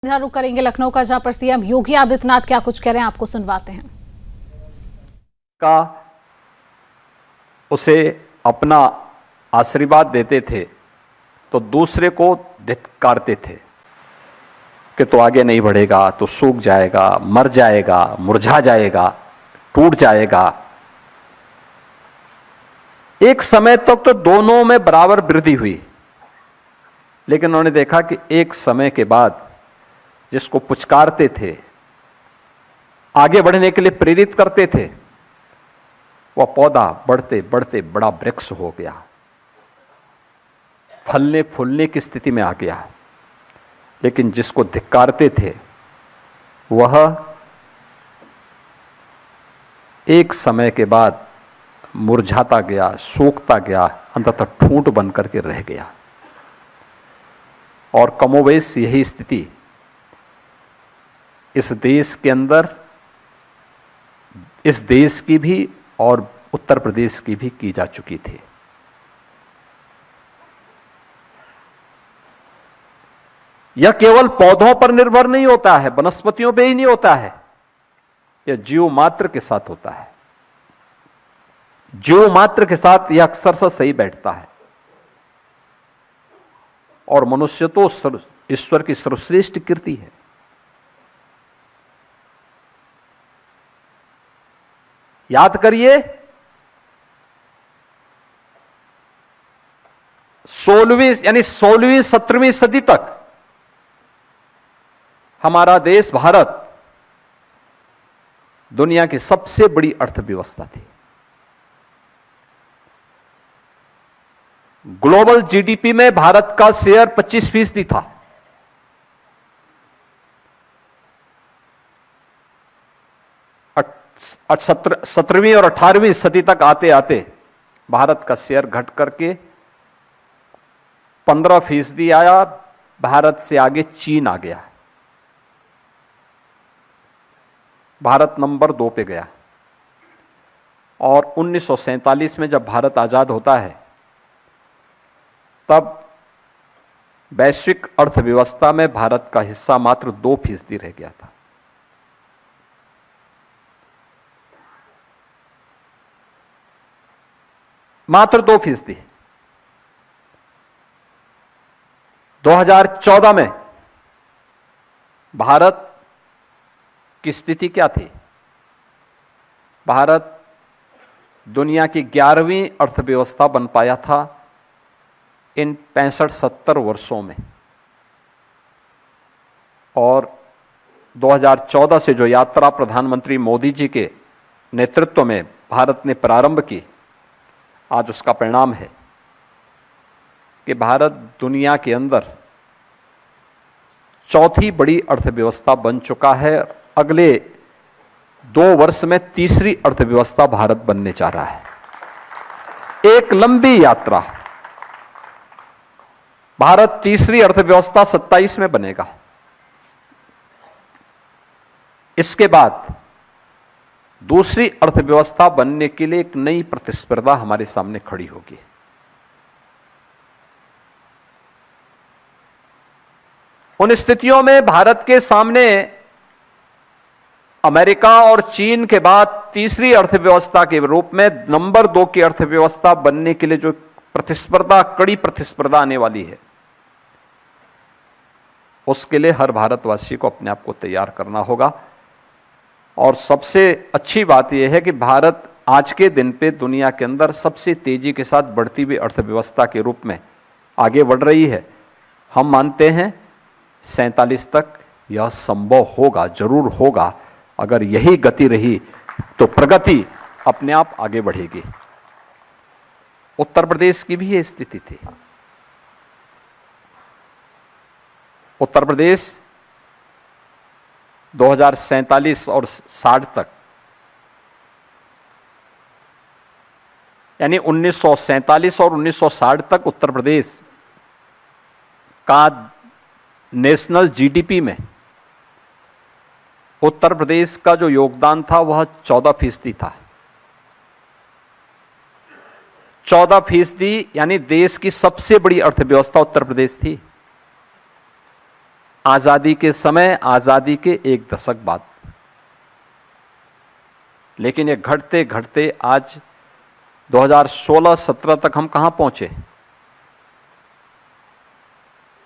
रुख करेंगे लखनऊ का, जहां पर सीएम योगी आदित्यनाथ क्या कुछ कह रहे हैं, आपको सुनवाते हैं। का उसे अपना आशीर्वाद देते थे तो दूसरे को धिक्कारते थे कि तो आगे नहीं बढ़ेगा, तो सूख जाएगा, मर जाएगा, मुरझा जाएगा, टूट जाएगा। एक समय तक तो दोनों में बराबर वृद्धि हुई, लेकिन उन्होंने देखा कि एक समय के बाद जिसको पुचकारते थे, आगे बढ़ने के लिए प्रेरित करते थे, वह पौधा बढ़ते बढ़ते बड़ा वृक्ष हो गया, फलने फूलने की स्थिति में आ गया। लेकिन जिसको धिक्कारते थे वह एक समय के बाद मुरझाता गया, सूखता गया, अंततः ठूंठ बन करके रह गया। और कमोबेश यही स्थिति इस देश के अंदर, इस देश की भी और उत्तर प्रदेश की भी की जा चुकी थी। यह केवल पौधों पर निर्भर नहीं होता है, वनस्पतियों पे ही नहीं होता है, यह जीव मात्र के साथ होता है। जीव मात्र के साथ यह अक्सर सही बैठता है। और मनुष्य तो ईश्वर की सर्वश्रेष्ठ कृति है। याद करिए, 16वीं 17वीं सदी तक हमारा देश भारत दुनिया की सबसे बड़ी अर्थव्यवस्था थी। ग्लोबल जीडीपी में भारत का शेयर 25% था। और 17वीं और 18वीं सदी तक आते आते भारत का शेयर घट करके 15% आया। भारत से आगे चीन आ गया, भारत नंबर 2 पे गया। और 1947 में जब भारत आजाद होता है, तब वैश्विक अर्थव्यवस्था में भारत का हिस्सा मात्र 2% रह गया था। मात्र 2%। 2014 में भारत की स्थिति क्या थी? भारत दुनिया की 11वीं अर्थव्यवस्था बन पाया था इन 65-70 वर्षों में। और 2014 से जो यात्रा प्रधानमंत्री मोदी जी के नेतृत्व में भारत ने प्रारंभ की, आज उसका परिणाम है कि भारत दुनिया के अंदर चौथी बड़ी अर्थव्यवस्था बन चुका है। अगले 2 वर्ष में तीसरी अर्थव्यवस्था भारत बनने जा रहा है। एक लंबी यात्रा। भारत तीसरी अर्थव्यवस्था 27 में बनेगा। इसके बाद दूसरी अर्थव्यवस्था बनने के लिए एक नई प्रतिस्पर्धा हमारे सामने खड़ी होगी। उन स्थितियों में भारत के सामने अमेरिका और चीन के बाद तीसरी अर्थव्यवस्था के रूप में नंबर 2 की अर्थव्यवस्था बनने के लिए जो प्रतिस्पर्धा, कड़ी प्रतिस्पर्धा आने वाली है, उसके लिए हर भारतवासी को अपने आप को तैयार करना होगा। और सबसे अच्छी बात यह है कि भारत आज के दिन पे दुनिया के अंदर सबसे तेजी के साथ बढ़ती हुई अर्थव्यवस्था के रूप में आगे बढ़ रही है। हम मानते हैं 47 तक यह संभव होगा, जरूर होगा। अगर यही गति रही तो प्रगति अपने आप आगे बढ़ेगी। उत्तर प्रदेश की भी यह स्थिति थी। उत्तर प्रदेश 2047 और 60 तक, यानी 1947 और 1960 तक उत्तर प्रदेश का नेशनल जीडीपी में उत्तर प्रदेश का जो योगदान था वह 14% था। 14%, यानी देश की सबसे बड़ी अर्थव्यवस्था उत्तर प्रदेश थी। आज़ादी के समय, आज़ादी के एक दशक बाद। लेकिन ये घटते घटते आज 2016-17 तक हम कहाँ पहुँचे।